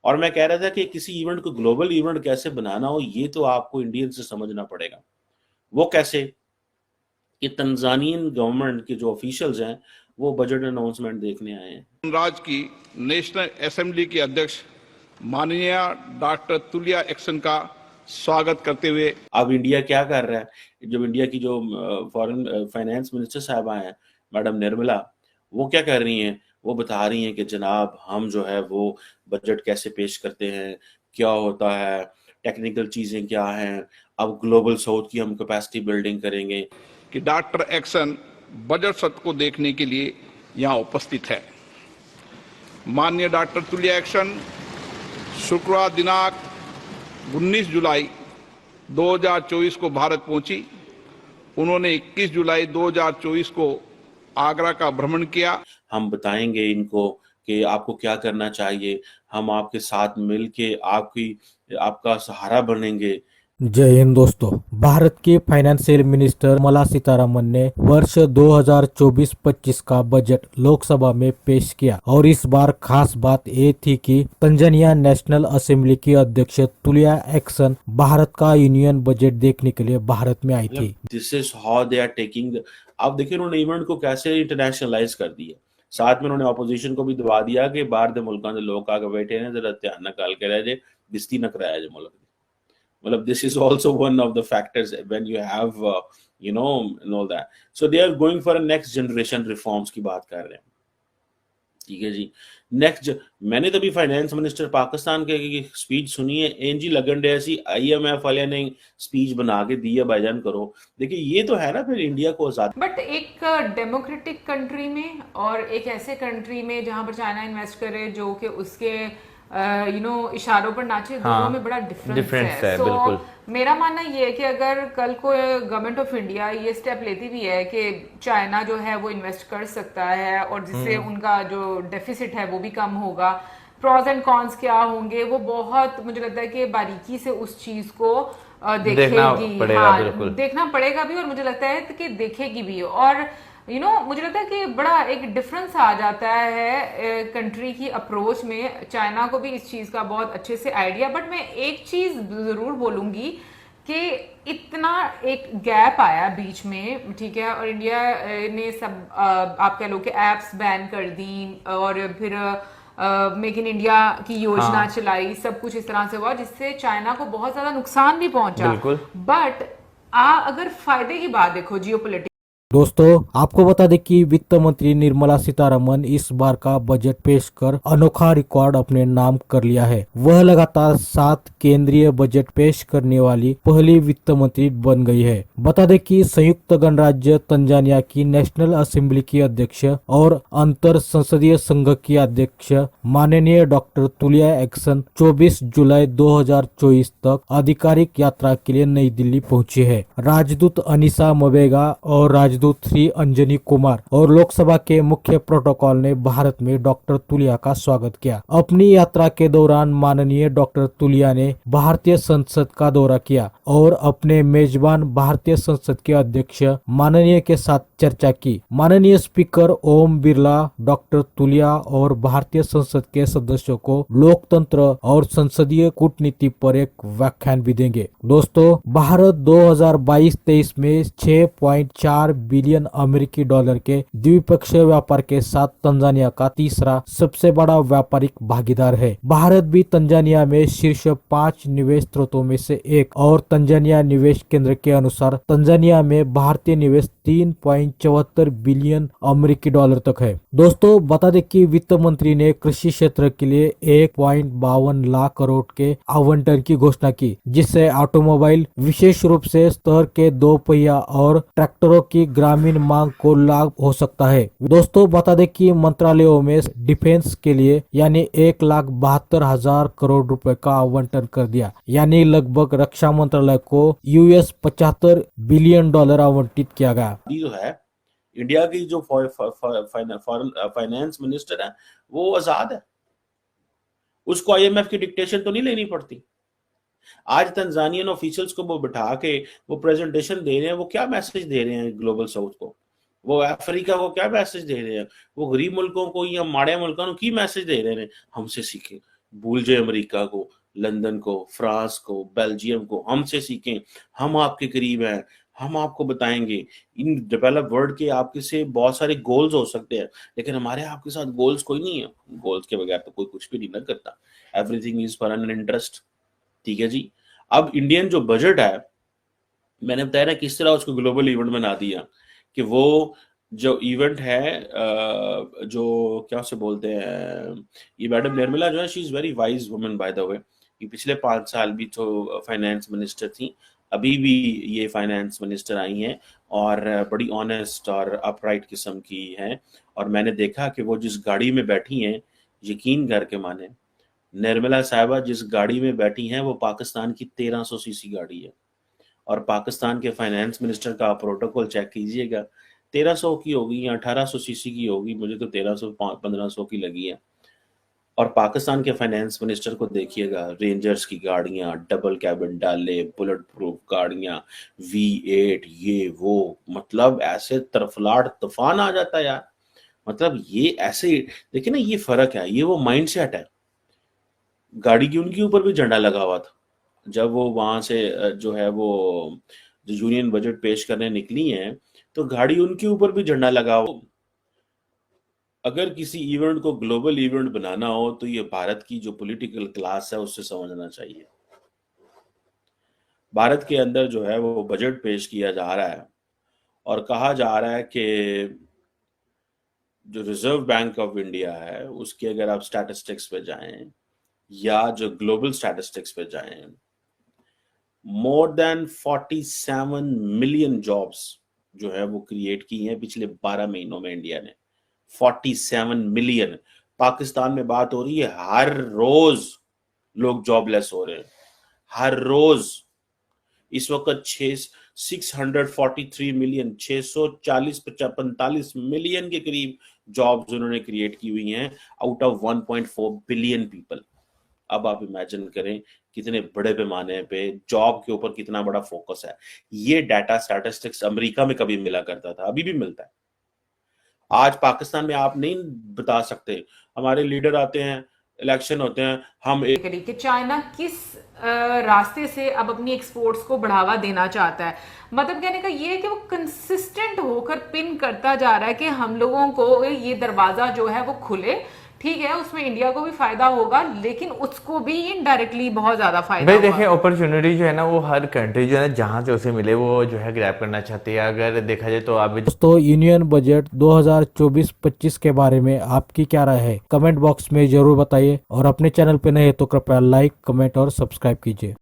और मैं कह रहा था कि किसी इवेंट को ग्लोबल इवेंट कैसे बनाना हो, ये तो आपको इंडियन से समझना पड़ेगा। वो कैसे कि तंजानियन गवर्नमेंट के जो ऑफिशियल्स हैं वो बजट अनाउंसमेंट देखने आए हैं। राज्य की नेशनल असेंबली के अध्यक्ष माननीय डॉक्टर तुलिया एक्सन का स्वागत करते हुए अब इंडिया क्या कर रहा है, जब इंडिया की जो फॉरेन फाइनेंस मिनिस्टर साहबा हैं मैडम निर्मला, वो क्या कर रही हैं, वो बता रही हैं कि जनाब हम जो है वो बजट कैसे पेश करते हैं, क्या होता है, टेक्निकल चीजें क्या हैं, अब ग्लोबल साउथ की हम कैपेसिटी बिल्डिंग करेंगे। कि डॉक्टर एक्सन बजट सत्र को देखने के लिए यहाँ उपस्थित है। माननीय डॉक्टर तुलिया एक्सन शुक्रवार दिनांक 19 जुलाई 2024 को भारत पहुंची। उन्होंने 21 जुलाई 2024 को आगरा का भ्रमण किया। हम बताएंगे इनको कि आपको क्या करना चाहिए, हम आपके साथ मिलके आपका सहारा बनेंगे। जय हिंद दोस्तों। भारत की फाइनेंशियल मिनिस्टर निर्मला सीतारमण ने वर्ष 2024-25 का बजट लोकसभा में पेश किया और इस बार खास बात ये थी कि तंजानिया नेशनल असेंबली की अध्यक्ष तुलिया एक्सन भारत का यूनियन बजट देखने के लिए भारत में आई थी। This is how they are taking. आप देखिए उन्होंने इवेंट को कैसे इंटरनेशनलाइज कर दिया। साथ में उन्होंने ऑपोजिशन को भी दबा दिया कि बाहर के मुल्कों के लोग आके बैठे हैं, जरा ध्यान न काल के रह जाए, बिस्ती न कराया जाए मुल्क। मतलब this is also one of the factors when you have and all that. So they are going for a next generation reforms की बात कर रहे हैं। ठीक है जी। नेक्स्ट, मैंने तो भी फाइनेंस मिनिस्टर पाकिस्तान के स्पीच सुनी है, एनजी लगन डे ऐसी IMF वाले ने स्पीच बना के दी है, भाईजान करो। देखिए ये तो है ना फिर इंडिया को आजाद। बट एक डेमोक्रेटिक कंट्री में और एक ऐसे कंट्री में जहां पर चाइना इन्वेस्ट करे जो कि उसके इशारों पर नाचे, दोनों में बड़ा डिफरेंस है। बिल्कुल। मेरा मानना ये है कि अगर कल को गवर्नमेंट ऑफ इंडिया ये स्टेप लेती भी है कि चाइना जो है वो इन्वेस्ट कर सकता है और जिससे उनका जो डेफिसिट है वो भी कम होगा, प्रॉज एंड कॉन्स क्या होंगे वो बहुत मुझे लगता है कि बारीकी से उस चीज को देखेगी। हाँ, देखना पड़ेगा भी और मुझे लगता है कि देखेगी भी। और मुझे लगता है कि बड़ा एक डिफरेंस आ जाता है कंट्री की अप्रोच में। चाइना को भी इस चीज का बहुत अच्छे से आइडिया, बट मैं एक चीज जरूर बोलूंगी कि इतना एक गैप आया बीच में, ठीक है, और इंडिया ने सब आप कह लो कि एप्स बैन कर दी और फिर मेक इन इंडिया की योजना चलाई, सब कुछ इस तरह से हुआ जिससे चाइना को बहुत ज्यादा नुकसान भी पहुंचा। बट अगर फायदे की बात देखो जियोपॉलिटिक्स। दोस्तों आपको बता दें कि वित्त मंत्री निर्मला सीतारमण इस बार का बजट पेश कर अनोखा रिकॉर्ड अपने नाम कर लिया है। वह लगातार 7 केंद्रीय बजट पेश करने वाली पहली वित्त मंत्री बन गई है। बता दें कि संयुक्त गणराज्य तंजानिया की नेशनल असेंबली की अध्यक्ष और अंतर संसदीय संघ की अध्यक्ष माननीय डॉक्टर तुलिया एक्सन 24 जुलाई 2024 तक आधिकारिक यात्रा के लिए नई दिल्ली पहुंची है। राजदूत अनिशा मबेगा और राजदूत श्री अंजनी कुमार और लोकसभा के मुख्य प्रोटोकॉल ने भारत में डॉक्टर तुलिया का स्वागत किया। अपनी यात्रा के दौरान माननीय डॉक्टर तुलिया ने भारतीय संसद का दौरा किया और अपने मेजबान भारतीय संसद के अध्यक्ष माननीय के साथ चर्चा की। माननीय स्पीकर ओम बिरला डॉक्टर तुलिया और भारतीय संसद के सदस्यों को लोकतंत्र और संसदीय कूटनीति पर एक व्याख्यान भी देंगे। दोस्तों भारत 2022-23 में 6.4 बिलियन अमेरिकी डॉलर के द्विपक्षीय व्यापार के साथ तंजानिया का तीसरा सबसे बड़ा व्यापारिक भागीदार है। भारत भी तंजानिया में शीर्ष 5 निवेश स्रोतों में से एक और तंजानिया निवेश केंद्र के अनुसार तंजानिया में भारतीय निवेश 3.74 बिलियन अमेरिकी डॉलर तक है। दोस्तों बता दें कि वित्त मंत्री ने कृषि क्षेत्र के लिए 1.52 लाख करोड़ के आवंटन की घोषणा की, जिससे ऑटोमोबाइल विशेष रूप से स्तर के 2 पहिया और ट्रैक्टरों की ग्रामीण मांग को लाभ हो सकता है। दोस्तों बता दें कि मंत्रालयों में डिफेंस के लिए यानी 1,72,000 करोड़ रुपए का आवंटन कर दिया, यानी लगभग रक्षा मंत्रालय को US $75 बिलियन आवंटित किया गया। जो है इंडिया की जो फाइनेंस मिनिस्टर है वो आजाद है, उसको IMF की डिक्टेशन तो नहीं लेनी पड़ती। आज तंजानियन ऑफिशियल्स को वो बिठा के वो प्रेजेंटेशन दे रहे हैं, वो क्या मैसेज दे रहे हैं ग्लोबल साउथ को, वो अफ्रीका को क्या मैसेज दे रहे हैं, वो गरीब मुल्कों को या माड़े मुल्कों को की मैसेज दे रहे हैं, हमसे सीखे। भूल जाए अमेरिका को, लंदन को, फ्रांस को, बेल्जियम को, हमसे सीखें, हम आपके करीब हैं, हम आपको बताएंगे। इन डेवलप वर्ल्ड के आपके से बहुत सारे गोल्स हो सकते हैं, लेकिन हमारे आपके साथ गोल्स कोई नहीं है। गोल्स के बगैर तो कोई कुछ भी नहीं ना करता। Everything is for an interest. ठीक है जी। अब इंडियन जो बजट है, मैंने बताया ना किस तरह उसको ग्लोबल इवेंट बना दिया, कि वो जो इवेंट है जो क्या उसे बोलते हैं, ये मैडम निर्मला जो है, she is very wise woman by the way. ये पिछले 5 साल भी तो फाइनेंस मिनिस्टर थी, अभी भी ये फाइनेंस मिनिस्टर आई हैं, और बड़ी ऑनेस्ट और अपराइट किस्म की हैं। और मैंने देखा कि वो जिस गाड़ी में बैठी हैं, यकीन करके माने, निर्मला साहिबा जिस गाड़ी में बैठी हैं वो पाकिस्तान की 1300 सीसी गाड़ी है। और पाकिस्तान के फाइनेंस मिनिस्टर का प्रोटोकॉल चेक कीजिएगा, 1300 की होगी या 1800 सीसी की होगी, मुझे तो 1300 1500 की लगी है। और पाकिस्तान के फाइनेंस मिनिस्टर को देखिएगा, रेंजर्स की गाड़ियां, डबल कैबिन डाले, बुलेट प्रूफ गाड़ियां, V8, ये वो, मतलब ऐसे तरफलाट तूफान आ जाता है यार। मतलब ये ऐसे, देखिए ना, ये फर्क है, ये वो माइंडसेट है। गाड़ी की उनके ऊपर भी झंडा लगा हुआ था जब वो वहां से जो है वो जो यूनियन बजट पेश करने निकली हैं, तो गाड़ी उनके ऊपर भी झंडा लगा हो। अगर किसी इवेंट को ग्लोबल इवेंट बनाना हो तो ये भारत की जो पॉलिटिकल क्लास है उससे समझना चाहिए। भारत के अंदर जो है वो बजट पेश किया जा रहा है और कहा जा रहा है कि जो रिजर्व बैंक ऑफ इंडिया है उसके अगर आप स्टैटिस्टिक्स पे जाएं या जो ग्लोबल स्टैटिस्टिक्स पे जाएं, मोर देन 47 मिलियन जॉब्स जो है वो क्रिएट की हैं पिछले 12 महीनों में इंडिया ने। 47 मिलियन। पाकिस्तान में बात हो रही है हर रोज लोग जॉबलेस हो रहे हैं, हर रोज। इस वक्त 643 मिलियन, 645 मिलियन के करीब जॉब्स उन्होंने क्रिएट की हुई हैं आउट ऑफ 1.4 बिलियन पीपल। अब आप इमेजिन करें कितने बड़े पैमाने पे जॉब के ऊपर कितना बड़ा फोकस है। ये डाटा स्टैटिस्टिक्स अमेरिका में कभी मिला करता था, अभी भी मिलता है। आज पाकिस्तान में आप नहीं बता सकते, हमारे लीडर आते हैं, इलेक्शन होते हैं, हम एक कि चाइना किस रास्ते से अब अपनी एक्सपोर्ट्स को बढ़ावा देना चाहता है। मतलब कहने का ये है कि वो कंसिस्टेंट होकर पिन करता जा रहा है कि हम लोगों को ये दरवाजा जो है वो खुले। ठीक है, उसमें इंडिया को भी फायदा होगा, लेकिन उसको भी इनडायरेक्टली बहुत ज्यादा फायदा भाई होगा। देखें, अपॉर्चुनिटी जो है ना वो हर कंट्री जो है जहां से उसे मिले वो जो है ग्रैब करना चाहती है। अगर देखा जाए तो अभी दोस्तों, यूनियन बजट 2024-25 के बारे में आपकी क्या राय है, कमेंट बॉक्स में जरूर बताइए। और अपने चैनल पे नए हैं तो कृपया लाइक, कमेंट और सब्सक्राइब कीजिए।